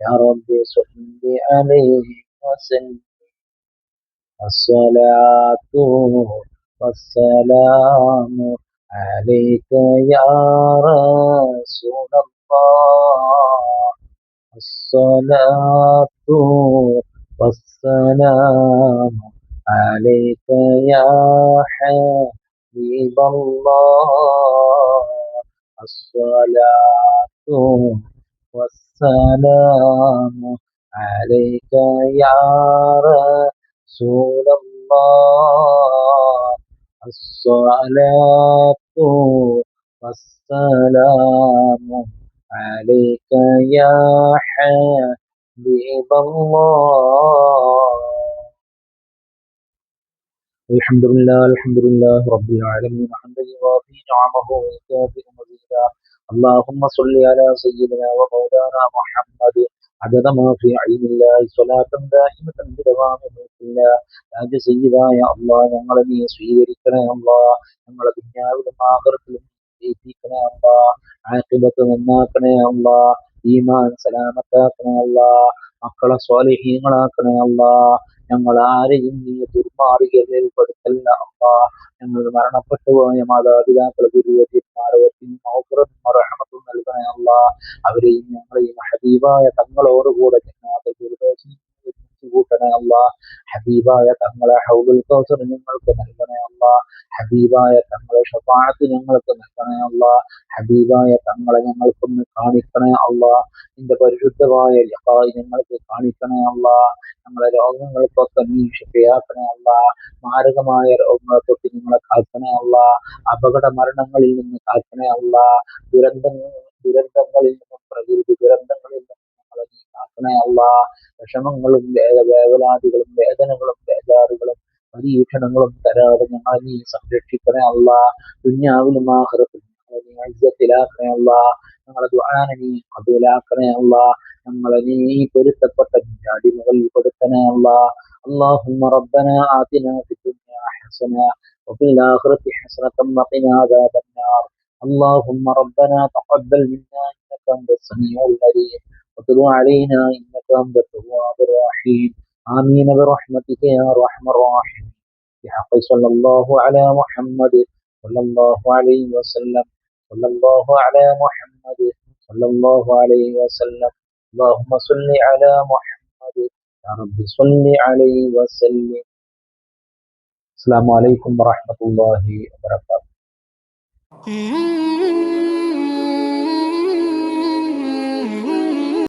يا رب صل عليه وسلم. الصلاة والسلام عليك يا رسول الله. الصلاة والسلام عليك يا حبيب الله. الصلاة والسلام عليك يا رسول الله. الصلاة والسلام عليك يا حبيب الله. الحمد لله رب العالمين حمدا يوافي نعمه ويكافئ مزيدا. اللهم صل على سيدنا ومولانا محمد عدد ما في علم الله صلاة دائمة بدوام ملك الله. يا سيداയ അള്ളാഹ് ഞങ്ങളെ നീ സ്വീകരിക്കണേ അള്ളാഹ്. ഞങ്ങളെ ദുനിയാവിലും ആഖിറത്തിലും ജയിപ്പിക്കണേ അള്ളാഹ്. ആഖിബത്ത് നന്നാക്കണേ അള്ളാഹ്. ഈമാൻ സലാമത്താക്കണേ അള്ളാഹ്. മക്കളെ സ്വാലിഹീങ്ങളാക്കണേ അള്ളാഹ്. ഞങ്ങൾ ആരെയും നീ ദുർമാർഗ്ഗങ്ങളിൽ പെടുത്തല്ല അല്ലാഹ്. ഞങ്ങൾ മരണപ്പെട്ടു പോയ മാതാപിതാക്കൾ ഗുരുവര്യന്മാരവർക്കും റഹ്മത്തും നൽകണേ അല്ലാഹ്. അവരെയും ഞങ്ങളെയും ഹബീബായ തങ്ങളോടുകൂടെ ജന്നാത്തുൽ ഫിർദൗസിൽ കൂട്ടണേ അല്ലാഹ്. ഹബീബായ തങ്ങളെ ഹൗദുൽ കൗസർ ഞങ്ങൾക്ക് നൽകണേ അല്ലാഹ്. ഹബീബായ തങ്ങളെ ഷഫാഅത്ത് ഞങ്ങൾക്ക് നൽകണേ അല്ലാഹ്. ഹബീബായ തങ്ങളെ ഞങ്ങൾക്കൊന്ന് കാണിക്കണേ അല്ലാഹ്. നിന്റെ പരിശുദ്ധമായ ലിഖാഇ ഞങ്ങൾക്ക് കാണിക്കണേ അല്ലാഹ്. നമ്മളെ രോഗങ്ങൾക്കൊക്കെ നീ ശിഫയാക്കണേ അല്ലാഹ്. മാരകമായ രോഗങ്ങളെ തൊട്ട് നിങ്ങളെ കാക്കണേ അല്ലാഹ്. അപകട മരണങ്ങളിൽ നിന്ന് കാക്കണേ അല്ലാഹ്. ദുരന്തങ്ങളിൽ നിന്നും പ്രകൃതി ദുരന്തങ്ങളിൽ നിന്നും ഞങ്ങളെ നീ കാക്കണേ അല്ലാഹ്. വിഷമങ്ങളും വേവലാതികളും വേദനകളും ബേജാറുകളും പരീക്ഷണങ്ങളും തരാതെ ഞങ്ങളെ നീ സംരക്ഷിക്കണേ അല്ലാഹ്. ദുനിയാവിലും ആഖിറത്തിലും ഞങ്ങളെ നീ ഇസ്സത്തിലാക്കണേ അല്ലാഹ്. ഞങ്ങളെ ദുആനെ നീ ഖബൂലാക്കണേ അല്ലാഹ്. ഞങ്ങളെ നീ പൊരുത്തപ്പെട്ട അടിമകളിൽ പെടുത്തണേ അല്ലാഹ്. اللهم ربنا آتنا في الدنيا حسنة وفي الآخرة حسنة وقنا عذاب النار. اللهم ربنا تقبل منا إنك أنت السميع العليم وتب علينا إنك أنت التواب الرحيم. آمين برحمتك يا أرحم الراحمين. بحق صلى الله على محمد صلى الله عليه وسلم. صلى الله على محمد صلى الله عليه وسلم. اللهم صل على محمد يا رب صل عليه وسلم. السلام عليكم ورحمة الله وبركاته.